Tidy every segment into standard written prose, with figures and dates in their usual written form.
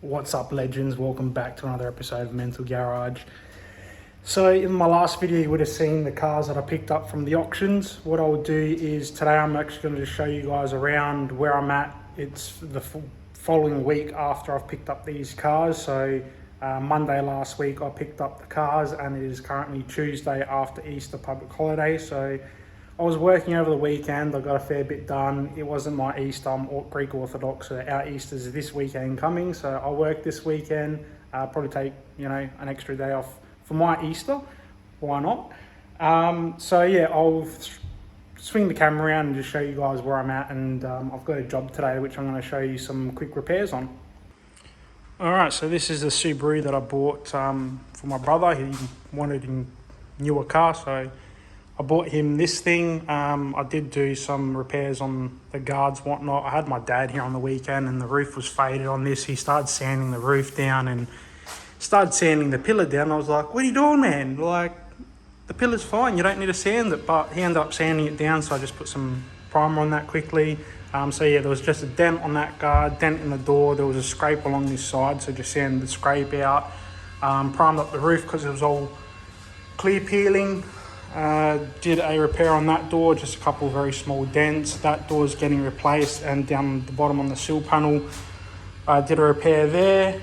What's up, legends? Welcome back to another episode of Mental Garage. So in my last video you would have seen the cars that I picked up from the auctions. What I'll do is today I'm actually going to show you guys around where I'm at. It's the following week after I've picked up these cars. So Monday last week I picked up the cars, and it is currently Tuesday after Easter public holiday. So I was working over the weekend. I got a fair bit done. It wasn't my Easter. I'm Greek Orthodox, so our Easter's this weekend coming. So I worked this weekend. Probably take an extra day off for my Easter. Why not? So yeah, I'll swing the camera around and just show you guys where I'm at. And I've got a job today which I'm going to show you some quick repairs on. All right, so this is the Subaru that I bought for my brother. He wanted a newer car, so I bought him this thing. I did do some repairs on the guards, whatnot. I had my dad here on the weekend and the roof was faded on this. He started sanding the roof down and started sanding the pillar down. I was like, what are you doing, man? Like, the pillar's fine, you don't need to sand it. But he ended up sanding it down, so I just put some primer on that quickly. So yeah, there was just a dent on that guard, dent in the door. There was a scrape along this side, so just sanded the scrape out. Primed up the roof because it was all clear peeling. Did a repair on that door, just a couple of very small dents. That door's getting replaced, and down the bottom on the sill panel I did a repair there.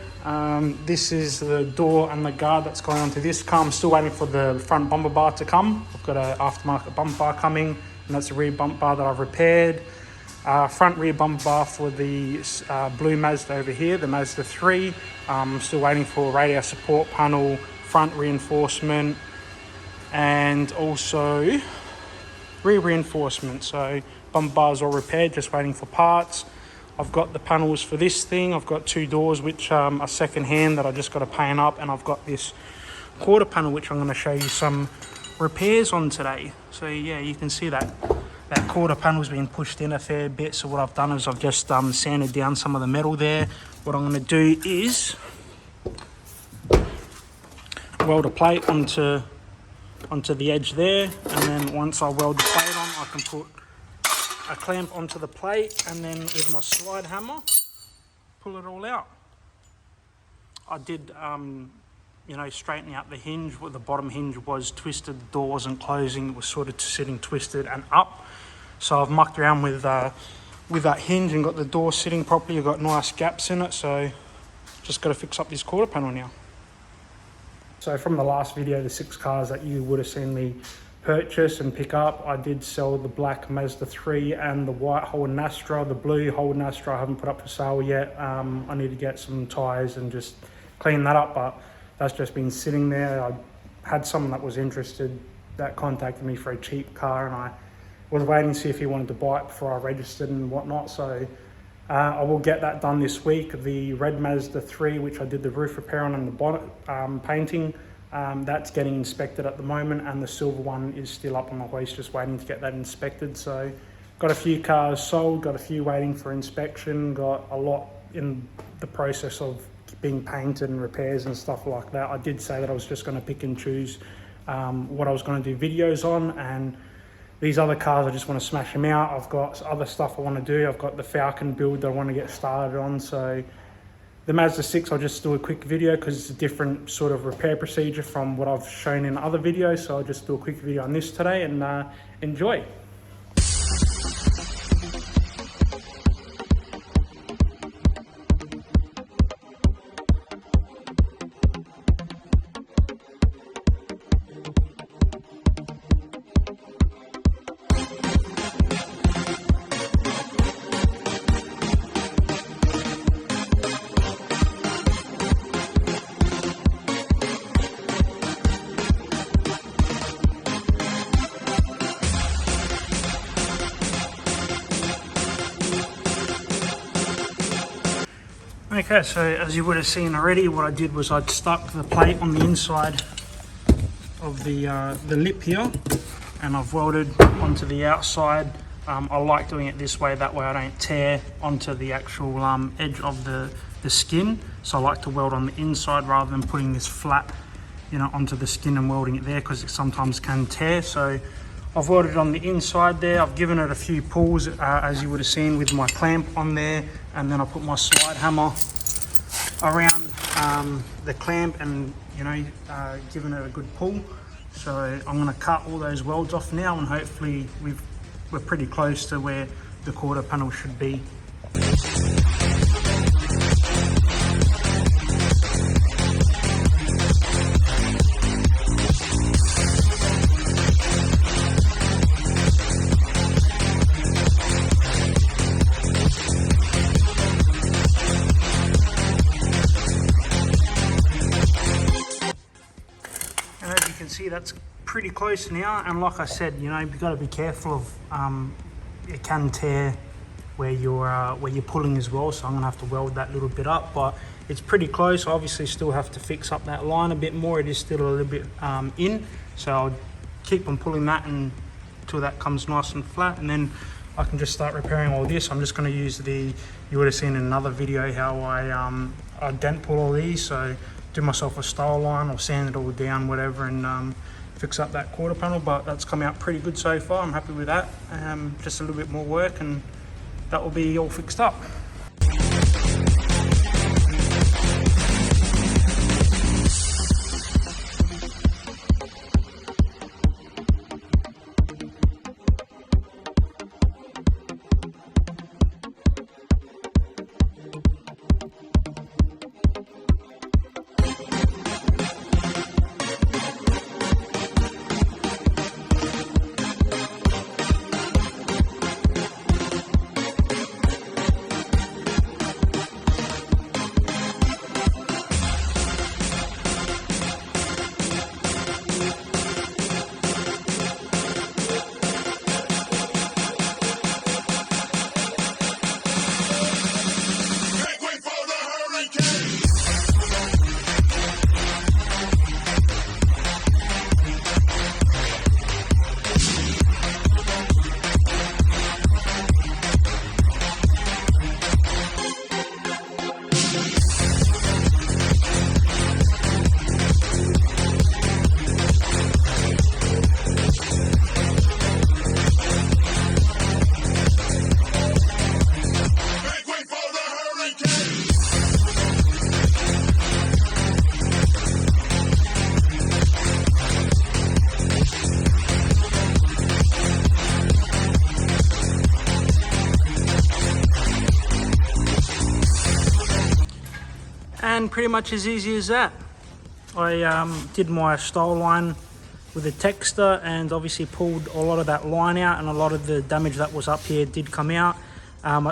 This is the door and the guard that's going onto this car. I'm still waiting for the front bumper bar to come. I've got an aftermarket bumper bar coming, and that's the rear bumper bar that I've repaired. Front rear bumper bar for the blue Mazda over here, the Mazda 3. I'm still waiting for radio support panel, front reinforcement, and also rear reinforcement. So bumper bars all repaired, just waiting for parts. I've got the panels for this thing. I've got two doors which are second hand that I just got to paint up, and I've got this quarter panel which I'm going to show you some repairs on today. So yeah, you can see that quarter panel's been pushed in a fair bit. So what I've done is I've just sanded down some of the metal there. What I'm going to do is weld a plate onto the edge there, and then once I weld the plate on, I can put a clamp onto the plate, and then with my slide hammer pull it all out. I did straighten out the hinge. Where the bottom hinge was twisted, the door wasn't closing, it was sort of sitting twisted and up. So I've mucked around with that hinge and got the door sitting properly. I've got nice gaps in it, so just got to fix up this quarter panel now. So from the last video, the 6 cars that you would have seen me purchase and pick up, I did sell the black Mazda 3 and the white Holden Astra. The blue Holden Astra I haven't put up for sale yet. I need to get some tyres and just clean that up, but that's just been sitting there. I had someone that was interested that contacted me for a cheap car, and I was waiting to see if he wanted to buy it before I registered and whatnot. So I will get that done this week. The red Mazda 3, which I did the roof repair on and the bonnet painting, that's getting inspected at the moment, and the silver one is still up on the hoist, just waiting to get that inspected. So got a few cars sold, got a few waiting for inspection, got a lot in the process of being painted and repairs and stuff like that. I did say that I was just going to pick and choose what I was going to do videos on, and these other cars I just want to smash them out. I've got other stuff I want to do. I've got the Falcon build that I want to get started on. So the Mazda 6, I'll just do a quick video because it's a different sort of repair procedure from what I've shown in other videos. So I'll just do a quick video on this today, and enjoy. Okay, so as you would have seen already, what I did was I'd stuck the plate on the inside of the lip here, and I've welded onto the outside. I like doing it this way, that way I don't tear onto the actual edge of the skin. So I like to weld on the inside rather than putting this flat, onto the skin and welding it there, because it sometimes can tear. So I've welded it on the inside there. I've given it a few pulls, as you would have seen with my clamp on there, and then I put my slide hammer around the clamp and, you know, giving it a good pull. So I'm going to cut all those welds off now, and hopefully we're pretty close to where the quarter panel should be. See, that's pretty close now, and like I said, you know, you've got to be careful of it can tear where you're pulling as well, so I'm gonna have to weld that little bit up, but it's pretty close. I obviously still have to fix up that line a bit more. It is still a little bit in, so I'll keep on pulling that until that comes nice and flat, and then I can just start repairing all this. I'm just going to use you would have seen in another video how I dent pull all these, so do myself a style line or sand it all down, whatever, and fix up that quarter panel. But that's come out pretty good so far. I'm happy with that. Just a little bit more work and that will be all fixed up. And pretty much as easy as that. I did my style line with a texter and obviously pulled a lot of that line out, and a lot of the damage that was up here did come out.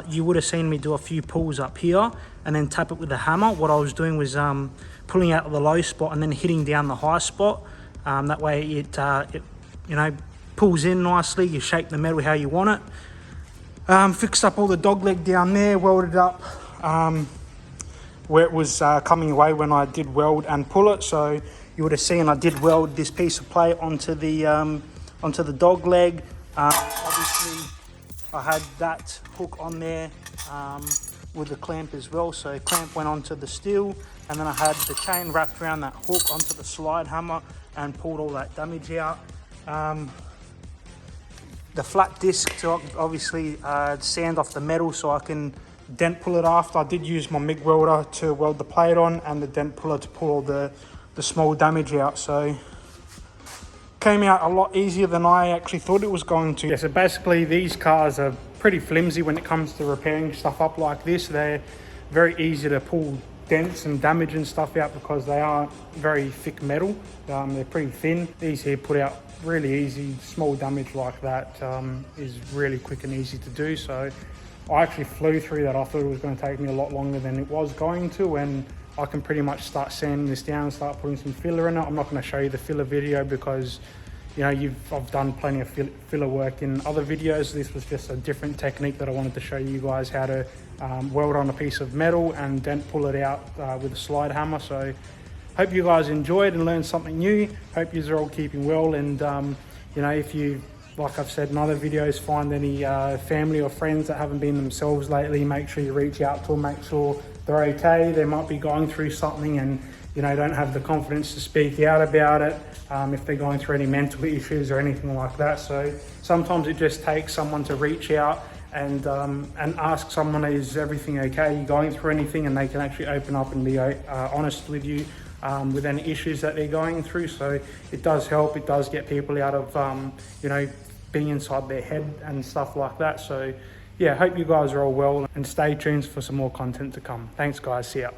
You would have seen me do a few pulls up here and then tap it with a hammer. What I was doing was pulling out the low spot and then hitting down the high spot. That way it you know, pulls in nicely. You shape the metal how you want it. Fixed up all the dog leg down there, welded up where it was coming away when I did weld and pull it. So you would have seen I did weld this piece of plate onto the dog leg. Obviously I had that hook on there with the clamp as well, so clamp went onto the steel, and then I had the chain wrapped around that hook onto the slide hammer and pulled all that damage out. The flat disc to obviously sand off the metal so I can dent pull it after. I did use my MIG welder to weld the plate on and the dent puller to pull all the small damage out, so came out a lot easier than I actually thought it was going to. Yeah, so basically these cars are pretty flimsy when it comes to repairing stuff up like this. They're very easy to pull dents and damage and stuff out because they aren't very thick metal. They're pretty thin. These here put out really easy. Small damage like that is really quick and easy to do. So I actually flew through that. I thought it was going to take me a lot longer than it was going to, and I can pretty much start sanding this down and start putting some filler in it. I'm not going to show you the filler video because, you know, I've done plenty of filler work in other videos. This was just a different technique that I wanted to show you guys how to weld on a piece of metal and then pull it out with a slide hammer. So hope you guys enjoyed and learned something new. Hope you are all keeping well, and you know, if you, like I've said in other videos, find any family or friends that haven't been themselves lately, make sure you reach out to them, make sure they're okay. They might be going through something and, you know, don't have the confidence to speak out about it, if they're going through any mental issues or anything like that. So sometimes it just takes someone to reach out and ask someone, is everything okay? Are you going through anything? And they can actually open up and be honest with you with any issues that they're going through. So it does help. It does get people out of, you know, being inside their head and stuff like that. So yeah, hope you guys are all well, and stay tuned for some more content to come. Thanks guys, see ya.